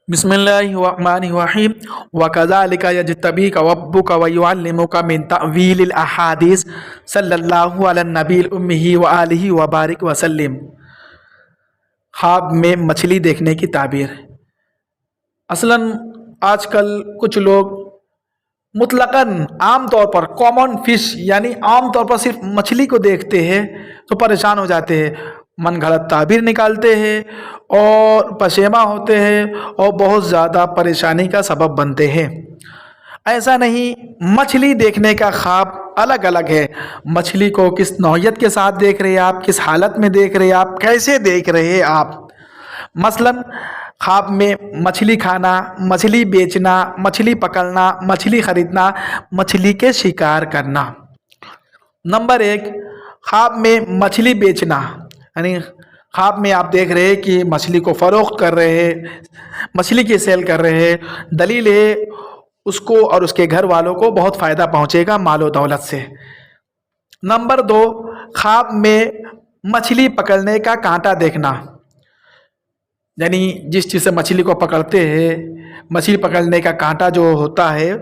بسم اللہ الرحمن الرحیم وَكَذَلِكَ يَجْتَبِيكَ رَبُّكَ وَيُعَلِّمُكَ مِن تَأْوِيلِ الْأَحَادِيثِ صلی اللہ علی النبی الأمی وآلہ وبارک وسلم۔ خواب میں مچھلی دیکھنے کی تعبیر۔ اصلاً آج کل کچھ لوگ مطلقاً عام طور پر کامن فش یعنی عام طور پر صرف مچھلی کو دیکھتے ہیں تو پریشان ہو جاتے ہیں، من گھڑت تعبیر نکالتے ہیں اور پشیماں ہوتے ہیں اور بہت زیادہ پریشانی کا سبب بنتے ہیں۔ ایسا نہیں، مچھلی دیکھنے کا خواب الگ الگ ہے۔ مچھلی کو کس نوعیت کے ساتھ دیکھ رہے ہیں آپ، کس حالت میں دیکھ رہے ہیں آپ، کیسے دیکھ رہے ہیں آپ۔ مثلاً خواب میں مچھلی کھانا، مچھلی بیچنا، مچھلی پکڑنا، مچھلی خریدنا، مچھلی کے شکار کرنا۔ نمبر 1، خواب میں مچھلی بیچنا، یعنی خواب میں آپ دیکھ رہے ہیں کہ مچھلی کو فروخت کر رہے ہیں، مچھلی کی سیل کر رہے ہیں۔ دلیل ہے اس کو اور اس کے گھر والوں کو بہت فائدہ پہنچے گا مال و دولت سے۔ نمبر 2، خواب میں مچھلی پکڑنے کا کانٹا دیکھنا، یعنی جس چیز سے مچھلی کو پکڑتے ہیں، مچھلی پکڑنے کا کانٹا جو ہوتا ہے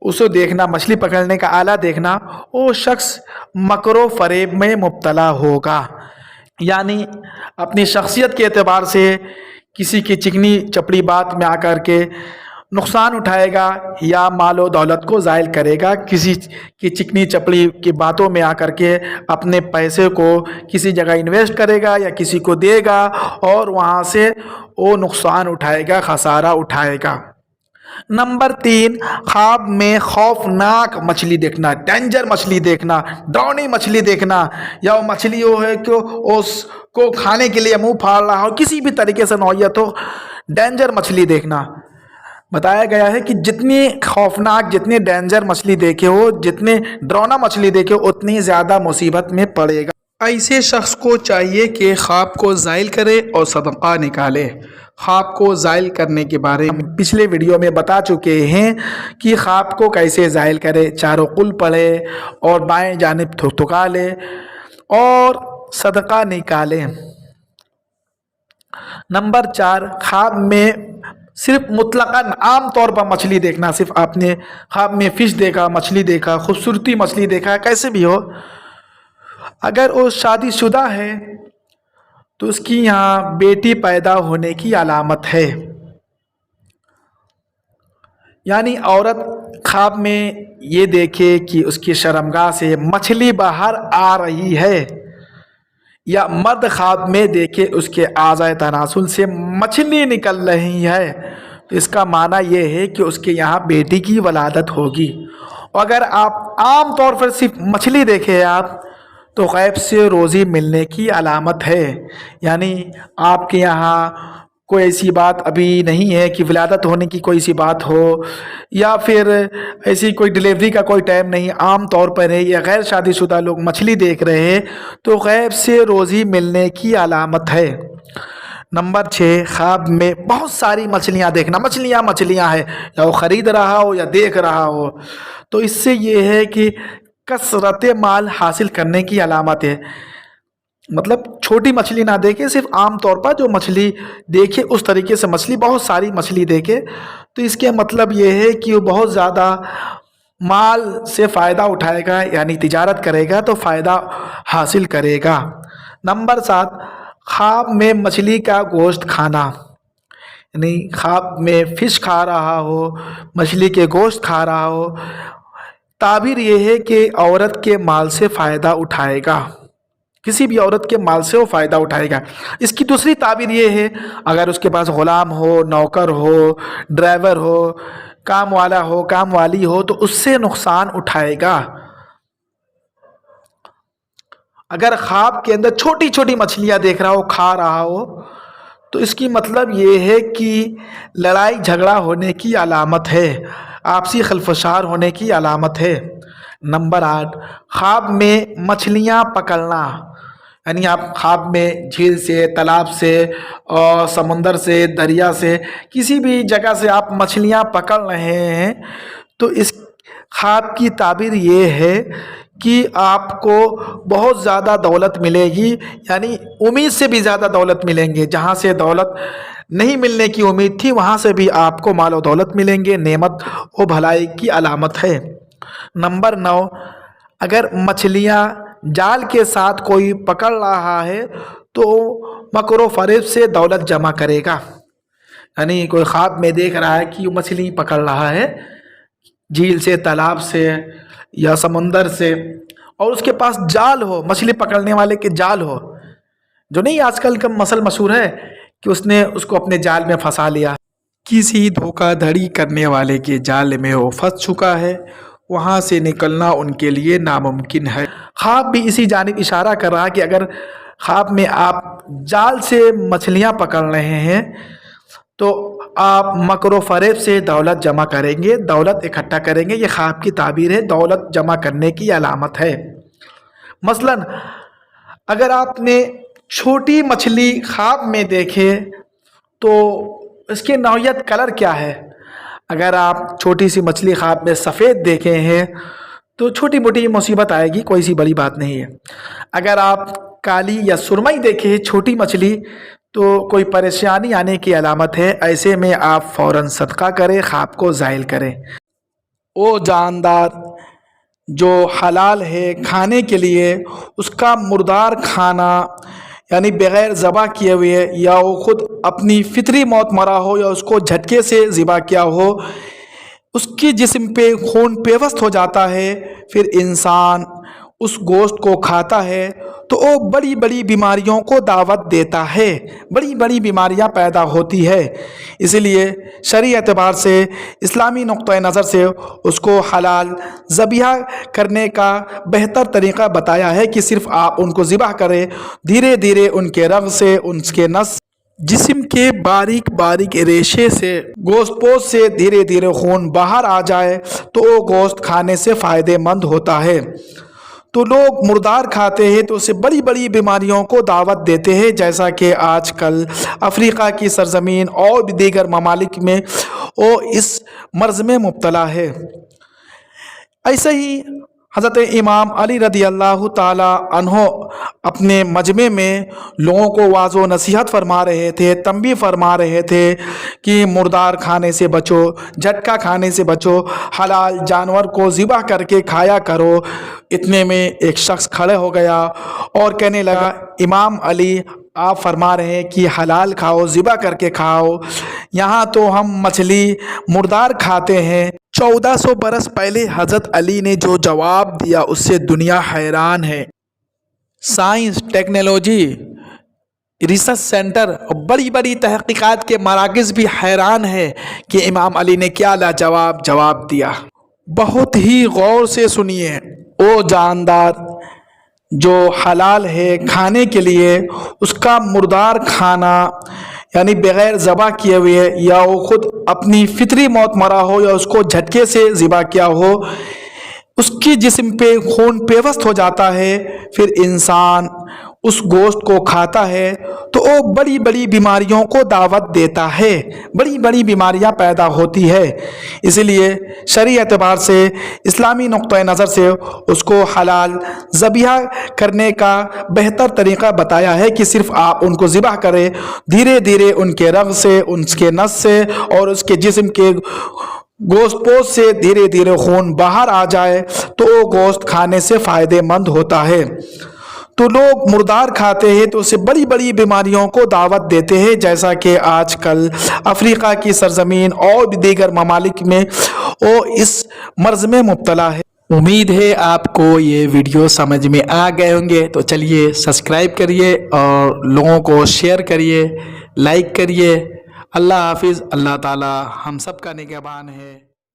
اسے دیکھنا، مچھلی پکڑنے کا آلہ دیکھنا، وہ شخص مکر و فریب میں مبتلا ہوگا، یعنی اپنی شخصیت کے اعتبار سے کسی کی چکنی چپڑی بات میں آ کر کے نقصان اٹھائے گا یا مال و دولت کو زائل کرے گا، کسی کی چکنی چپڑی کی باتوں میں آ کر کے اپنے پیسے کو کسی جگہ انویسٹ کرے گا یا کسی کو دے گا اور وہاں سے وہ نقصان اٹھائے گا، خسارہ اٹھائے گا۔ نمبر 3، خواب میں خوفناک مچھلی دیکھنا، ڈینجر مچھلی دیکھنا، ڈراؤنی مچھلی دیکھنا، یا وہ مچھلی وہ ہے کہ اس کو کھانے کے لیے منہ پھاڑ رہا ہو، کسی بھی طریقے سے نوعیت ہو، ڈینجر مچھلی دیکھنا۔ بتایا گیا ہے کہ جتنی خوفناک، جتنی ڈینجر مچھلی دیکھے ہو، جتنے ڈراؤنا مچھلی دیکھے ہو، اتنی زیادہ مصیبت میں پڑے گا۔ ایسے شخص کو چاہیے کہ خواب کو زائل کرے اور صدقہ نکالے۔ خواب کو زائل کرنے کے بارے میں پچھلے ویڈیو میں بتا چکے ہیں کہ خواب کو کیسے زائل کرے، چاروں قل پڑھے اور بائیں جانب تھکا لے اور صدقہ نکالے۔ نمبر 4، خواب میں صرف مطلقاً عام طور پر مچھلی دیکھنا، صرف آپ نے خواب میں فش دیکھا، مچھلی دیکھا، خوبصورتی مچھلی دیکھا، کیسے بھی ہو، اگر وہ شادی شدہ ہے تو اس کی یہاں بیٹی پیدا ہونے کی علامت ہے، یعنی عورت خواب میں یہ دیکھے کہ اس کی شرمگاہ سے مچھلی باہر آ رہی ہے، یا مرد خواب میں دیکھے اس کے اعضائے تناسل سے مچھلی نکل رہی ہے، تو اس کا معنی یہ ہے کہ اس کے یہاں بیٹی کی ولادت ہوگی۔ اگر آپ عام طور پر صرف مچھلی دیکھے آپ تو غیب سے روزی ملنے کی علامت ہے، یعنی آپ کے یہاں کوئی ایسی بات ابھی نہیں ہے کہ ولادت ہونے کی کوئی سی بات ہو، یا پھر ایسی کوئی ڈیلیوری کا کوئی ٹائم نہیں، عام طور پر ہے، یا غیر شادی شدہ لوگ مچھلی دیکھ رہے ہیں تو غیب سے روزی ملنے کی علامت ہے۔ نمبر 6، خواب میں بہت ساری مچھلیاں دیکھنا، مچھلیاں ہیں، یا وہ خرید رہا ہو یا دیکھ رہا ہو، تو اس سے یہ ہے کہ کثرت مال حاصل کرنے کی علامت ہے۔ مطلب چھوٹی مچھلی نہ دیکھے، صرف عام طور پر جو مچھلی دیکھے اس طریقے سے مچھلی، بہت ساری مچھلی دیکھے، تو اس کے مطلب یہ ہے کہ وہ بہت زیادہ مال سے فائدہ اٹھائے گا، یعنی تجارت کرے گا تو فائدہ حاصل کرے گا۔ نمبر 7، خواب میں مچھلی کا گوشت کھانا، یعنی خواب میں فش کھا رہا ہو، مچھلی کے گوشت کھا رہا ہو، تعبیر یہ ہے کہ عورت کے مال سے فائدہ اٹھائے گا، کسی بھی عورت کے مال سے وہ فائدہ اٹھائے گا۔ اس کی دوسری تعبیر یہ ہے، اگر اس کے پاس غلام ہو، نوکر ہو، ڈرائیور ہو، کام والا ہو، کام والی ہو، تو اس سے نقصان اٹھائے گا۔ اگر خواب کے اندر چھوٹی چھوٹی مچھلیاں دیکھ رہا ہو، کھا رہا ہو، تو اس کی مطلب یہ ہے کہ لڑائی جھگڑا ہونے کی علامت ہے، آپسی خلفشار ہونے کی علامت ہے۔ نمبر 8، خواب میں مچھلیاں پکڑنا، یعنی آپ خواب میں جھیل سے، تالاب سے اور سمندر سے، دریا سے، کسی بھی جگہ سے آپ مچھلیاں پکڑ رہے ہیں، تو اس خواب کی تعبیر یہ ہے کہ آپ کو بہت زیادہ دولت ملے گی، یعنی امید سے بھی زیادہ دولت ملیں گے، جہاں سے دولت نہیں ملنے کی امید تھی وہاں سے بھی آپ کو مال و دولت ملیں گے، نعمت و بھلائی کی علامت ہے۔ نمبر 9، اگر مچھلیاں جال کے ساتھ کوئی پکڑ رہا ہے تو مکر و فریب سے دولت جمع کرے گا۔ یعنی کوئی خواب میں دیکھ رہا ہے کہ وہ مچھلی پکڑ رہا ہے جھیل سے، تالاب سے یا سمندر سے، اور اس کے پاس جال ہو، مچھلی پکڑنے والے کے جال ہو، جو نہیں آج کل کا مسل مشہور ہے کہ اس نے اس کو اپنے جال میں پھنسا لیا، کسی دھوکہ دھڑی کرنے والے کے جال میں وہ پھنس چکا ہے، وہاں سے نکلنا ان کے لیے ناممکن ہے۔ خواب بھی اسی جانب اشارہ کر رہا کہ اگر خواب میں آپ جال سے مچھلیاں پکڑ رہے ہیں تو آپ مکر و فریب سے دولت جمع کریں گے، دولت اکٹھا کریں گے۔ یہ خواب کی تعبیر ہے، دولت جمع کرنے کی علامت ہے۔ مثلاً اگر آپ نے چھوٹی مچھلی خواب میں دیکھے تو اس کے نوعیت کلر کیا ہے؟ اگر آپ چھوٹی سی مچھلی خواب میں سفید دیکھے ہیں تو چھوٹی موٹی مصیبت آئے گی، کوئی سی بڑی بات نہیں ہے۔ اگر آپ کالی یا سرمئی دیکھے ہیں چھوٹی مچھلی تو کوئی پریشانی آنے کی علامت ہے، ایسے میں آپ فوراً صدقہ کریں، خواب کو زائل کریں۔ وہ جاندار جو حلال ہے کھانے کے لیے، اس کا مردار کھانا یعنی بغیر ذبح کیے ہوئے، یا وہ خود اپنی فطری موت مرا ہو یا اس کو جھٹکے سے ذبح کیا ہو، اس کی جسم پہ خون پیوست ہو جاتا ہے، پھر انسان اس گوشت کو کھاتا ہے تو وہ بڑی بڑی بیماریوں کو دعوت دیتا ہے، بڑی بڑی بیماریاں پیدا ہوتی ہے۔ اسی لیے شرعی اعتبار سے، اسلامی نقطۂ نظر سے اس کو حلال ذبیحہ کرنے کا بہتر طریقہ بتایا ہے کہ صرف آپ ان کو ذبح کریں، دھیرے دھیرے ان کے رگ سے، ان کے نس، جسم کے باریک باریک ریشے سے، گوشت پوش سے دھیرے دھیرے خون باہر آ جائے تو وہ گوشت کھانے سے فائدہ مند ہوتا ہے۔ تو لوگ مردار کھاتے ہیں تو اسے بڑی بڑی بیماریوں کو دعوت دیتے ہیں، جیسا کہ آج کل افریقہ کی سرزمین اور بھی دیگر ممالک میں وہ اس مرض میں مبتلا ہے۔ ایسے ہی حضرت امام علی رضی اللہ تعالی عنہ اپنے مجمع میں لوگوں کو واعظ و نصیحت فرما رہے تھے، تنبیہ فرما رہے تھے کہ مردار کھانے سے بچو، جھٹکا کھانے سے بچو، حلال جانور کو ذبح کر کے کھایا کرو۔ اتنے میں ایک شخص کھڑے ہو گیا اور کہنے لگا، امام علی آپ فرما رہے ہیں کہ حلال کھاؤ، ذبح کر کے کھاؤ، یہاں تو ہم مچھلی مردار کھاتے ہیں۔ 1400 برس پہلے حضرت علی نے جو جواب دیا اس سے دنیا حیران ہے۔ سائنس، ٹیکنالوجی، ریسرچ سینٹر اور بڑی بڑی تحقیقات کے مراکز بھی حیران ہے کہ امام علی نے کیا لاجواب جواب دیا۔ بہت ہی غور سے سنیے۔ وہ جاندار جو حلال ہے کھانے کے لیے، اس کا مردار کھانا یعنی بغیر ذبح کیے ہوئے، یا وہ خود اپنی فطری موت مرا ہو یا اس کو جھٹکے سے ذبح کیا ہو، اس کی جسم پہ خون پیوست ہو جاتا ہے، پھر انسان اس گوشت کو کھاتا ہے تو وہ بڑی بڑی بیماریوں کو دعوت دیتا ہے، بڑی بڑی بیماریاں پیدا ہوتی ہے۔ اسی لیے شرعی اعتبار سے، اسلامی نقطۂ نظر سے اس کو حلال ذبیحہ کرنے کا بہتر طریقہ بتایا ہے کہ صرف آپ ان کو ذبح کریں، دھیرے دھیرے ان کے رگ سے، ان کے نس سے اور اس کے جسم کے گوشت پوش سے دھیرے دھیرے خون باہر آ جائے تو وہ گوشت کھانے سے فائدہ مند ہوتا ہے۔ تو لوگ مردار کھاتے ہیں تو اسے بڑی بڑی بیماریوں کو دعوت دیتے ہیں، جیسا کہ آج کل افریقہ کی سرزمین اور بھی دیگر ممالک میں وہ اس مرض میں مبتلا ہے۔ امید ہے آپ کو یہ ویڈیو سمجھ میں آ گئے ہوں گے، تو چلیے سبسکرائب کریے اور لوگوں کو شیئر کریے، لائک کریے۔ اللہ حافظ۔ اللہ تعالی ہم سب کا نگہبان ہے۔